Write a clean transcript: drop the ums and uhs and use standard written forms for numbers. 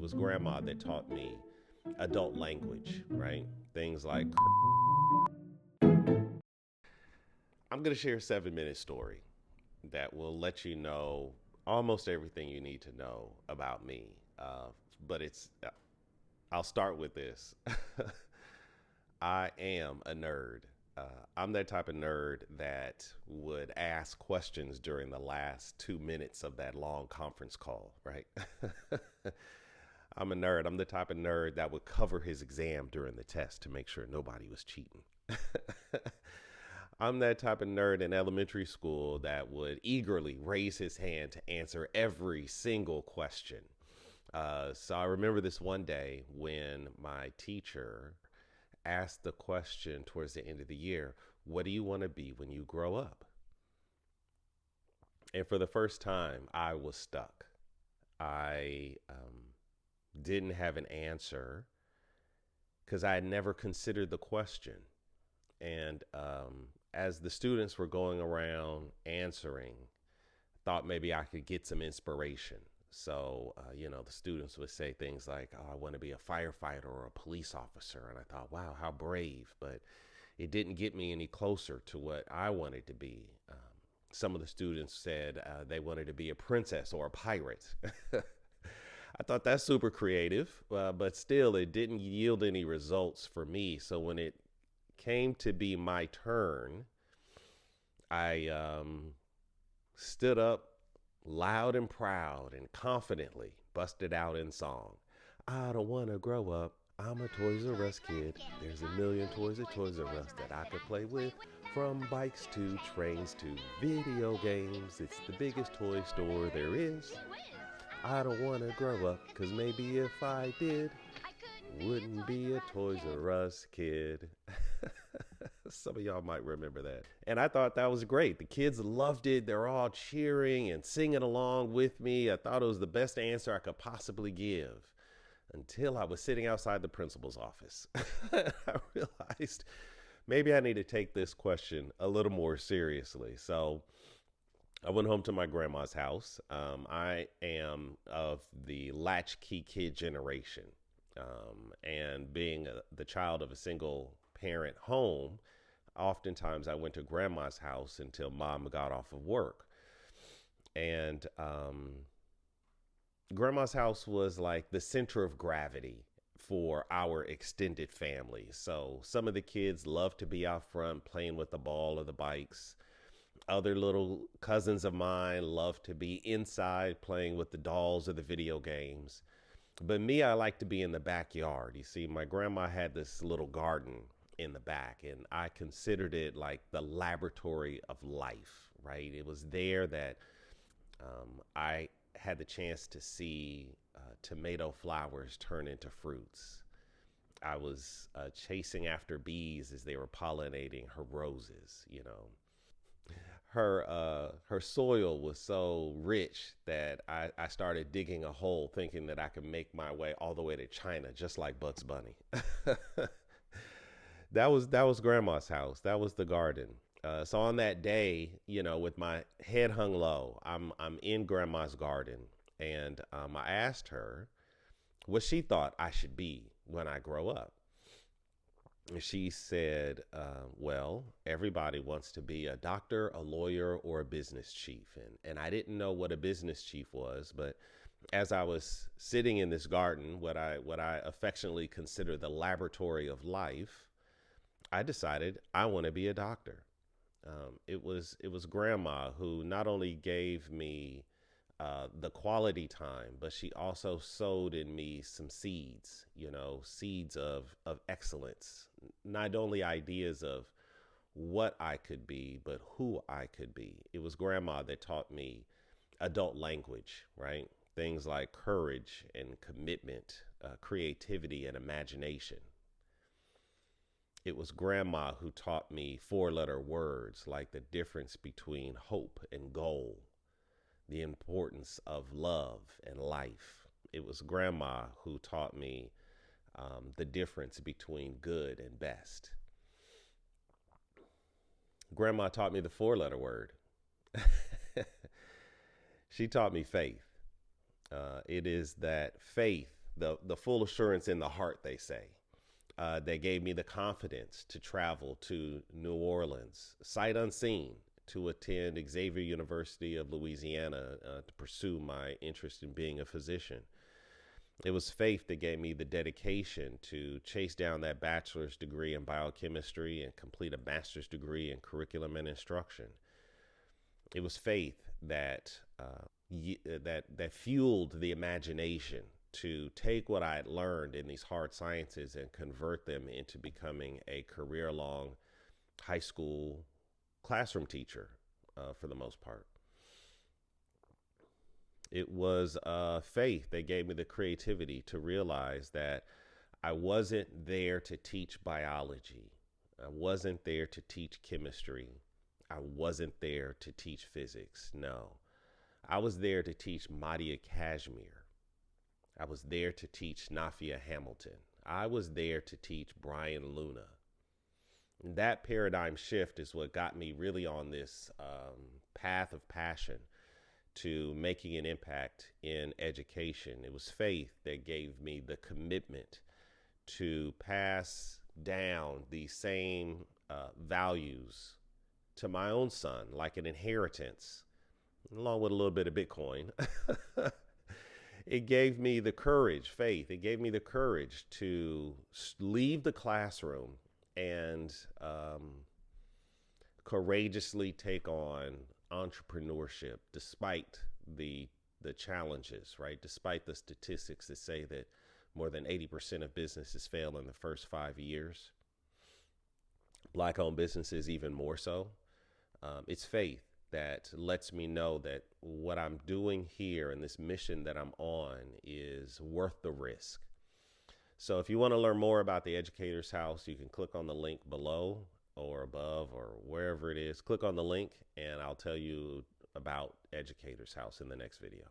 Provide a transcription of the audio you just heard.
was grandma that taught me adult language, right? Things like, I'm going to share a 7-minute story that will let you know almost everything you need to know about me. But I'll start with this. I am a nerd. Uh, I'm that type of nerd that would ask questions during the last 2 minutes of that long conference call, right? I'm a nerd. I'm the type of nerd that would cover his exam during the test to make sure nobody was cheating. I'm that type of nerd in elementary school that would eagerly raise his hand to answer every single question. So I remember this one day when my teacher asked the question towards the end of the year, what do you want to be when you grow up? And for the first time, I was stuck. I didn't have an answer because I had never considered the question. And as the students were going around answering, thought maybe I could get some inspiration. So, the students would say things like, oh, I want to be a firefighter or a police officer. And I thought, wow, how brave. But it didn't get me any closer to what I wanted to be. Some of the students said they wanted to be a princess or a pirate. I thought that's super creative, but still, it didn't yield any results for me. So when it came to be my turn, I stood up loud and proud and confidently busted out in song. I don't want to grow up. I'm a Toys R Us kid. There's a million toys at Toys R Us that I could play with. From bikes to trains to video games. It's the biggest toy store there is. I don't want to grow up, cause maybe if I did, wouldn't be a Toys R Us kid. Some of y'all might remember that. And I thought that was great. The kids loved it. They're all cheering and singing along with me. I thought it was the best answer I could possibly give until I was sitting outside the principal's office. I realized maybe I need to take this question a little more seriously. So I went home to my grandma's house. I am of the latchkey kid generation. And being the child of a single parent home, oftentimes I went to grandma's house until mom got off of work. And grandma's house was like the center of gravity for our extended family. So some of the kids loved to be out front playing with the ball or the bikes. Other little cousins of mine loved to be inside playing with the dolls or the video games. But me, I like to be in the backyard. You see, my grandma had this little garden in the back, and I considered it like the laboratory of life, right? It was there that I had the chance to see tomato flowers turn into fruits. I was chasing after bees as they were pollinating her roses, you know. Her soil was so rich that I started digging a hole thinking that I could make my way all the way to China, just like Bugs Bunny. That was grandma's house. That was the garden. So on that day, with my head hung low, I'm in grandma's garden, and I asked her what she thought I should be when I grow up. And she said, well, everybody wants to be a doctor, a lawyer, or a business chief. And I didn't know what a business chief was, but as I was sitting in this garden, what I affectionately consider the laboratory of life, I decided I want to be a doctor. It was grandma who not only gave me the quality time, but she also sowed in me some seeds, seeds of excellence, not only ideas of what I could be, but who I could be. It was grandma that taught me adult language, right? Things like courage and commitment, creativity and imagination. It was grandma who taught me 4-letter words like the difference between hope and goal, the importance of love and life. It was grandma who taught me the difference between good and best. Grandma taught me the 4-letter word. She taught me faith. It is that faith the full assurance in the heart, they say. They gave me the confidence to travel to New Orleans, sight unseen, to attend Xavier University of Louisiana to pursue my interest in being a physician. It was faith that gave me the dedication to chase down that bachelor's degree in biochemistry and complete a master's degree in curriculum and instruction. It was faith that that fueled the imagination to take what I had learned in these hard sciences and convert them into becoming a career-long high school classroom teacher for the most part. It was faith that gave me the creativity to realize that I wasn't there to teach biology. I wasn't there to teach chemistry. I wasn't there to teach physics. No, I was there to teach Mydia Kashmir. I was there to teach Nafia Hamilton. I was there to teach Brian Luna. And that paradigm shift is what got me really on this path of passion to making an impact in education. It was faith that gave me the commitment to pass down these same values to my own son, like an inheritance, along with a little bit of Bitcoin. It gave me the courage, faith. It gave me the courage to leave the classroom and courageously take on entrepreneurship despite the challenges, right? Despite the statistics that say that more than 80% of businesses fail in the first 5 years. Black-owned businesses even more so. It's faith that lets me know that what I'm doing here and this mission that I'm on is worth the risk. So if you want to learn more about the Educator's House, you can click on the link below or above or wherever it is. Click on the link and I'll tell you about Educator's House in the next video.